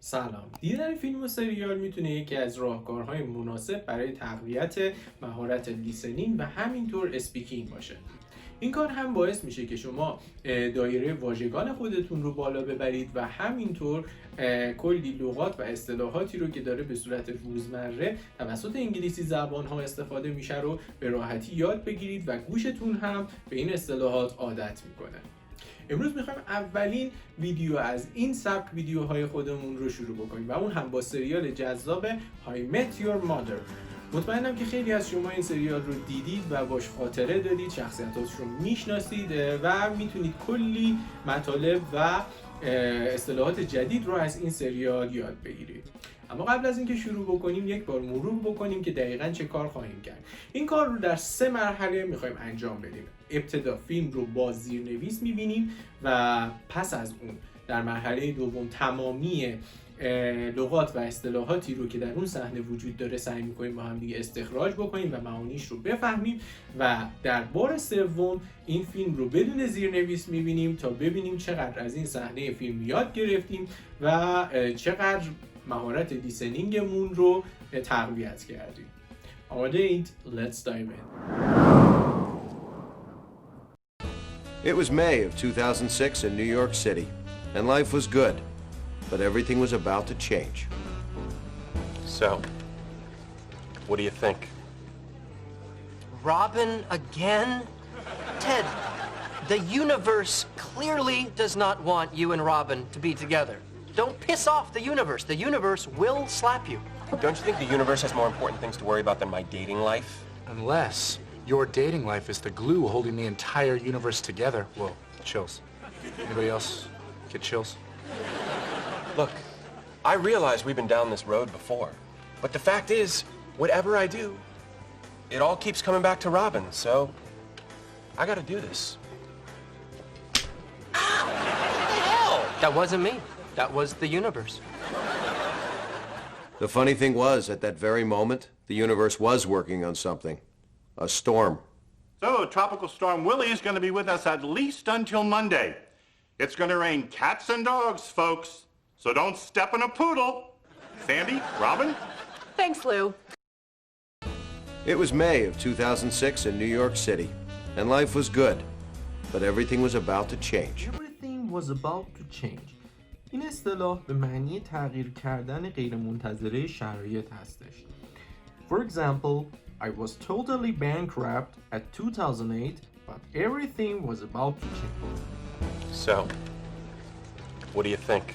سلام. دیدن فیلم و سریال میتونه یکی از راهکارهای مناسب برای تقویت مهارت لیسنینگ و همینطور اسپیکینگ باشه. این کار هم باعث میشه که شما دایره واژگان خودتون رو بالا ببرید و همینطور کلی لغات و اصطلاحاتی رو که داره به صورت روزمره توسط انگلیسی زبان ها استفاده میشه رو به راحتی یاد بگیرید و گوشتون هم به این اصطلاحات عادت میکنه. امروز میخوایم اولین ویدیو از این سبک ویدیوهای خودمون رو شروع بکنیم و اون هم با سریال جذاب I Met Your Mother. مطمئنم که خیلی از شما این سریال رو دیدید و باش خاطره دارید، شخصیتاش رو میشناسید و میتونید کلی مطالب و اصطلاحات جدید رو از این سریال یاد بگیرید. اما قبل از اینکه شروع بکنیم یک بار مرور بکنیم که دقیقاً چه کار خواهیم کرد. این کار رو در 3 مرحله میخوایم انجام بدیم. ابتدا فیلم رو با زیرنویس میبینیم و پس از اون در مرحله دوم تمامی لغات و اصطلاحاتی رو که در اون صحنه وجود داره سعی میکنیم با هم دیگه استخراج بکنیم و معانیش رو بفهمیم و در بار سوم این فیلم رو بدون زیرنویس میبینیم تا ببینیم چقدر از این صحنه فیلم یاد گرفتیم و چقدر مهارت لیسنینگمون رو تقویت کردیم. آماده اید؟ Let's dive in. It was May of 2006 in New York City, and life was good, but everything was about to change. So, what do you think? Robin again? Ted, the universe clearly does not want you and Robin to be together. Don't piss off the universe. The universe will slap you. Don't you think the universe has more important things to worry about than my dating life? Unless your dating life is the glue holding the entire universe together. Whoa, chills. Anybody else get chills? Look, I realize we've been down this road before, but the fact is, whatever I do, it all keeps coming back to Robin, so I gotta do this. Ow! What the hell? That wasn't me. That was the universe. The funny thing was, at that very moment, the universe was working on something. A storm. So, Tropical Storm Willie is going to be with us at least until Monday. It's going to rain cats and dogs, folks. So don't step on a poodle. Sandy, Robin? Thanks, Lou. It was May of 2006 in New York City, and life was good, but everything was about to change. Everything was about to change. این اصطلاح به معنی تغییر کردن غیرمنتظره شرایط هستش. For example, I was totally bankrupt at 2008, but everything was about to change. So, what do you think?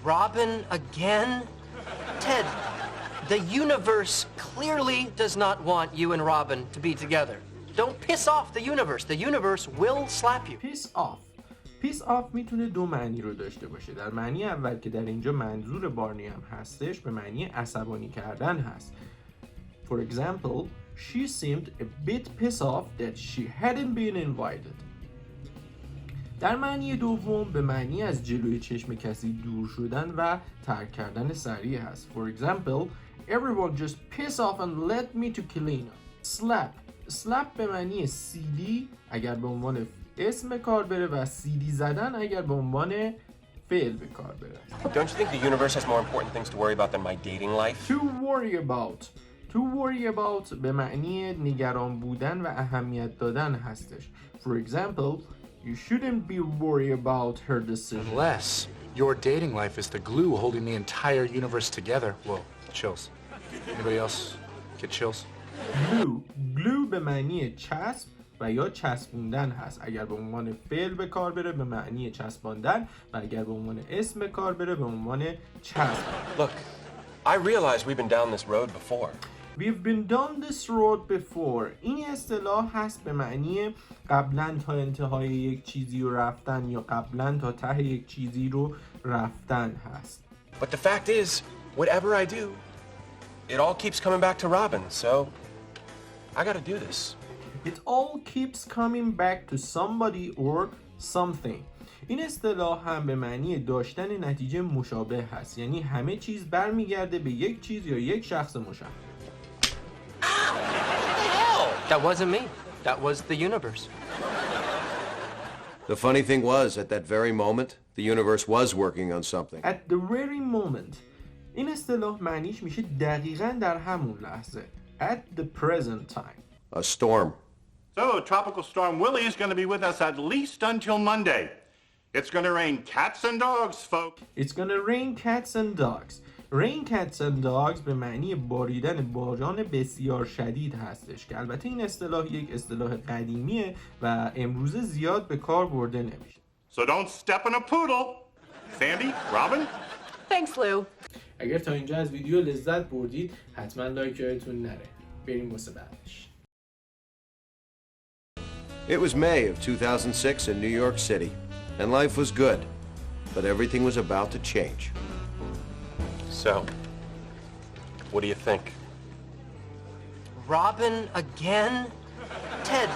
Robin again? Ted, the universe clearly does not want you and Robin to be together. Don't piss off the universe. The universe will slap you. Piss off. Piss off میتونه دو معنی رو داشته باشه. در معنی اول که در اینجا منظور بارنی هم هستش به معنی عصبانی کردن هست. For example, she seemed a bit pissed off that she hadn't been invited. در معنی دوم به معنی از جلوی چشم کسی دور شدن و ترک کردن سریع هست. For example, everyone just piss off and let me to Kilina. Slap به معنی سیلی اگر به عنوان اسم کار بره و سیلی زدن اگر به عنوان فعل به کار بره. Don't you think the universe has more important things to worry about than my dating life? To worry about به معنی نگران بودن و اهمیت دادن هستش. For example, you shouldn't be worried about her decision. Unless your dating life is the glue holding the entire universe together. Whoa, chills. Anybody else get chills? Glue به معنی چسب و یا چسبوندن هست. اگر به عنوان فعل به کار بره به معنی چسباندن و اگر به عنوان اسم به کار بره به عنوان چسب. Look, I realize we've been down this road before. We've been down this road before. این eصطلاح هست به معنی قبلا تا انتهای یک چیزی رو رفتن یا قبلا تا ته یک چیزی رو رفتن هست. But the fact is, whatever I do, it all keeps coming back to Robin, so I gotta do this. It all keeps coming back to somebody or something. این اصطلاح هم به معنی داشتن نتیجه مشابه هست. یعنی همه چیز برمیگرده به یک چیز یا یک شخص مشخص. That wasn't me. That was the universe. The funny thing was, at that very moment, the universe was working on something. At the very moment. این اصطلاح معنیش میشه دقیقاً در همون لحظه. At the present time. A storm. So, Tropical Storm Willie is going to be with us at least until Monday. It's going to rain cats and dogs, folks. It's gonna rain cats and dogs. Rain cats and dogs به معنی باریدن باران بسیار شدید هستش که البته این اصطلاح یک اصطلاح قدیمیه و امروزه زیاد به کار برده نمیشه. So don't step in a poodle. Sandy, Robin? Thanks, Lou. اگر تا اینجا از ویدیو لذت بردید حتما لایک یادتون نره. بریم واسه بعدش. It was May of 2006 in New York City, and life was good, but everything was about to change. So, what do you think? Robin again? Ted,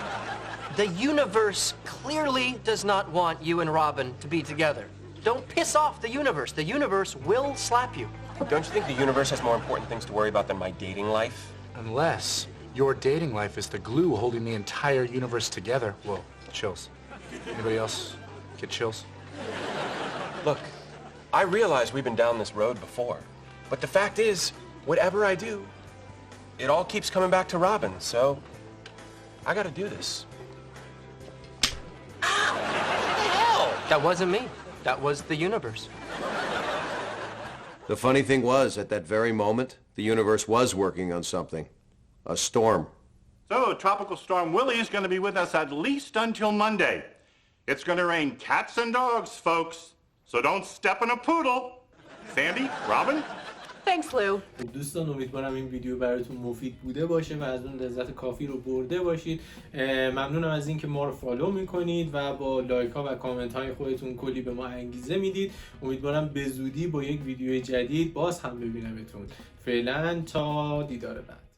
the universe clearly does not want you and Robin to be together. Don't piss off the universe. The universe will slap you. Don't you think the universe has more important things to worry about than my dating life? Unless your dating life is the glue holding the entire universe together. Whoa, chills. Anybody else get chills? Look, I realize we've been down this road before, but the fact is, whatever I do, it all keeps coming back to Robin, so I gotta do this. Ow! What the hell? That wasn't me. That was the universe. The funny thing was, at that very moment, the universe was working on something. A storm. So, Tropical Storm Willie is going to be with us at least until Monday. It's going to rain cats and dogs, folks. So don't step in a poodle. Sandy, Robin? Thanks, Lou. دوستان امیدوارم این ویدیو براتون مفید بوده باشه و از اون لذت کافی رو برده باشید. ممنونم از اینکه ما رو فالو میکنید و با لایک ها و کامنت های خودتون کلی به ما انگیزه میدید. امیدوارم به زودی با یک ویدیو جدید باز هم ببینمتون. فعلا تا دیدار بعد.